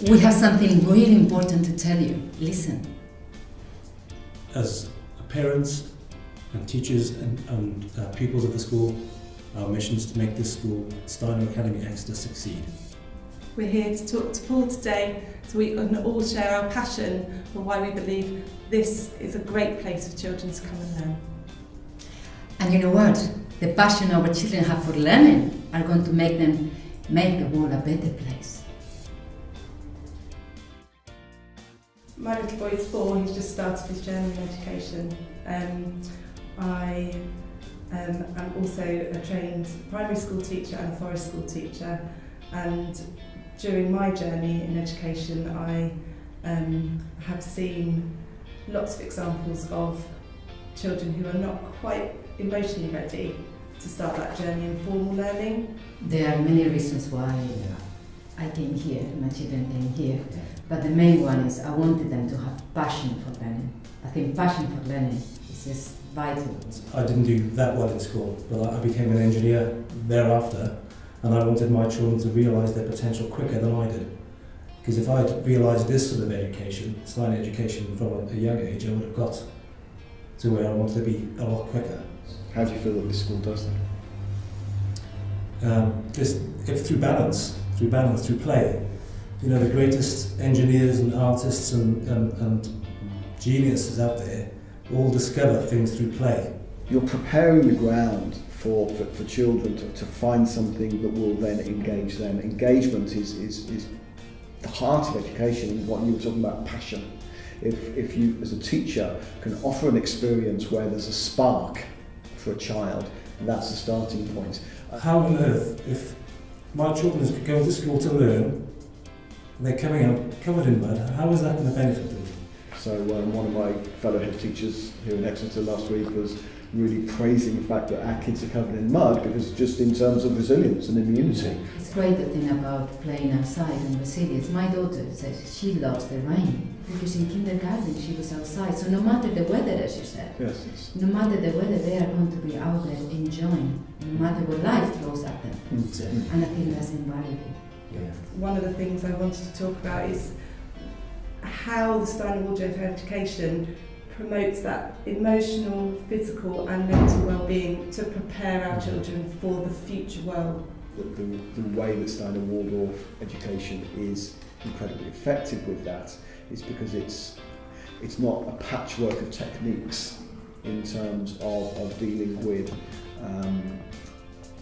We have something really important to tell you. Listen. As parents and teachers and pupils of the school, our mission is to make this school, Steiner Academy Exeter, succeed. We're here to talk to Paul today so we can all share our passion for why we believe this is a great place for children to come and learn. And you know what? The passion our children have for learning are going to make them make the world a better place. My little boy's 4, he's just started his journey in education. I am also a trained primary school teacher and a forest school teacher, and during my journey in education I have seen lots of examples of children who are not quite emotionally ready to start that journey in formal learning. There are many reasons why I came here, my children came here, but the main one is I wanted them to have passion for learning. I think passion for learning is just vital. I didn't do that well in school, but I became an engineer thereafter, and I wanted my children to realise their potential quicker than I did. Because if I had realised this sort of education, Steiner education from a young age, I would have got to where I wanted to be a lot quicker. How do you feel that this school does that? It's through balance, through play. You know, the greatest engineers and artists and geniuses out there all discover things through play. You're preparing the ground for children to find something that will then engage them. Engagement is the heart of education, and what you were talking about, passion. If you, as a teacher, can offer an experience where there's a spark for a child, that's the starting point. How on earth, if my children are going to school to learn, and they're coming out covered in mud, how is that going to benefit them? So one of my fellow head teachers here in Exeter last week was really praising the fact that our kids are covered in mud, because just in terms of resilience and immunity. It's great the thing about playing outside and resilience. My daughter says she loves the rain because in kindergarten she was outside. So no matter the weather, as you said, Yes. no matter the weather, they are going to be out there enjoying, no matter what life throws at them. Mm-hmm. And I think that's invaluable. Yeah. One of the things I wanted to talk about is how the Steiner Waldorf education promotes that emotional, physical and mental well-being to prepare our children for the future world. The way that Steiner Waldorf education is incredibly effective with that is because it's not a patchwork of techniques in terms of dealing with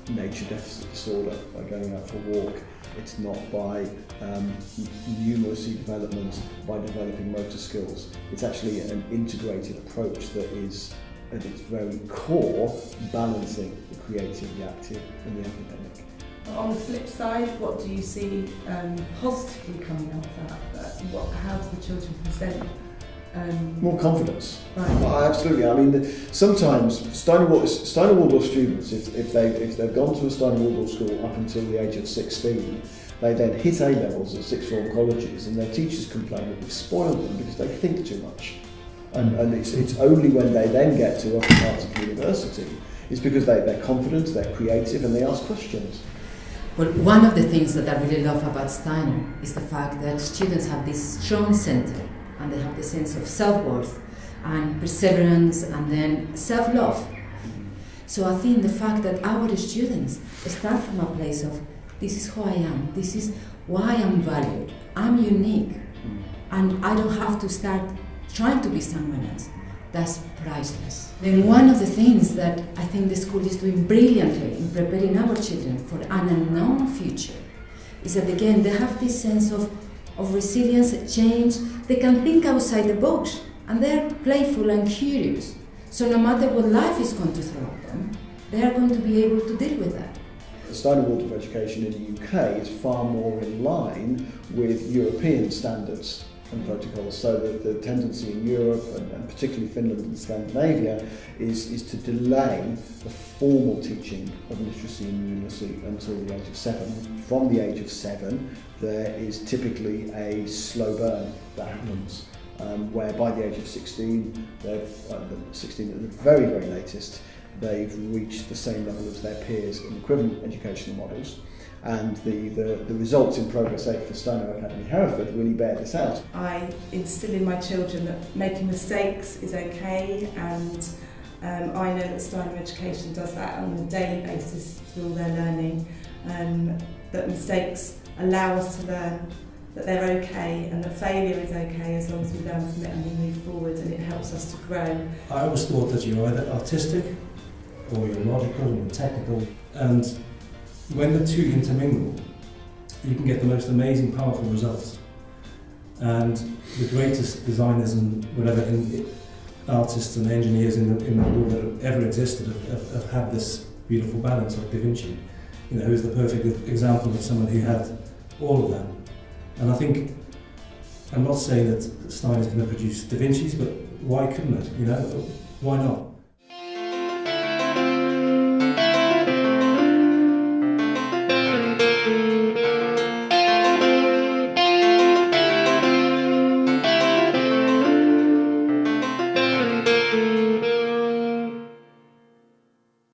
nature deficit disorder by going out for a walk. It's not by numeracy development, by developing motor skills. It's actually an integrated approach that is, at its very core, balancing the creative, the active and the academic. On the flip side, what do you see positively coming out of that? How do the children present? More confidence. Right. Absolutely. I mean, sometimes Steiner Waldorf students, if they've gone to a Steiner Waldorf school up until the age of 16, they then hit A levels at sixth form colleges, and their teachers complain that we've spoiled them because they think too much. And it's only when they then get to upper parts of university, it's because they're confident, they're creative, and they ask questions. Well, one of the things that I really love about Steiner is the fact that students have this strong center, and they have the sense of self-worth and perseverance and then self-love. So I think the fact that our students start from a place of this is who I am, this is why I'm valued, I'm unique, and I don't have to start trying to be someone else. That's priceless. Then one of the things that I think the school is doing brilliantly in preparing our children for an unknown future is that again they have this sense of resilience, change. They can think outside the box and they're playful and curious. So no matter what life is going to throw at them, they are going to be able to deal with that. The Steiner Waldorf education in the UK is far more in line with European standards and protocols. So the tendency in Europe, and particularly Finland and Scandinavia, is to delay the formal teaching of literacy and numeracy until the age of 7. From the age of 7, there is typically a slow burn that happens, where by the age of 16, 16 at the very, very latest, they've reached the same level as their peers in equivalent educational models. And the results in Progress 8 for Steiner Academy Hereford really bear this out. I instill in my children that making mistakes is okay, and I know that Steiner Education does that on a daily basis through all their learning, that mistakes allow us to learn, that they're okay, and that failure is okay as long as we learn from it and we move forward, and it helps us to grow. I always thought that you're either artistic or you're logical or technical, and when the two intermingle, you can get the most amazing, powerful results. And the greatest designers and whatever, artists and engineers in the world that have ever existed have had this beautiful balance, like Da Vinci. You know, who's the perfect example of someone who had all of that. And I think, I'm not saying that Steiner's going to produce Da Vinci's, but why couldn't it? You know, why not?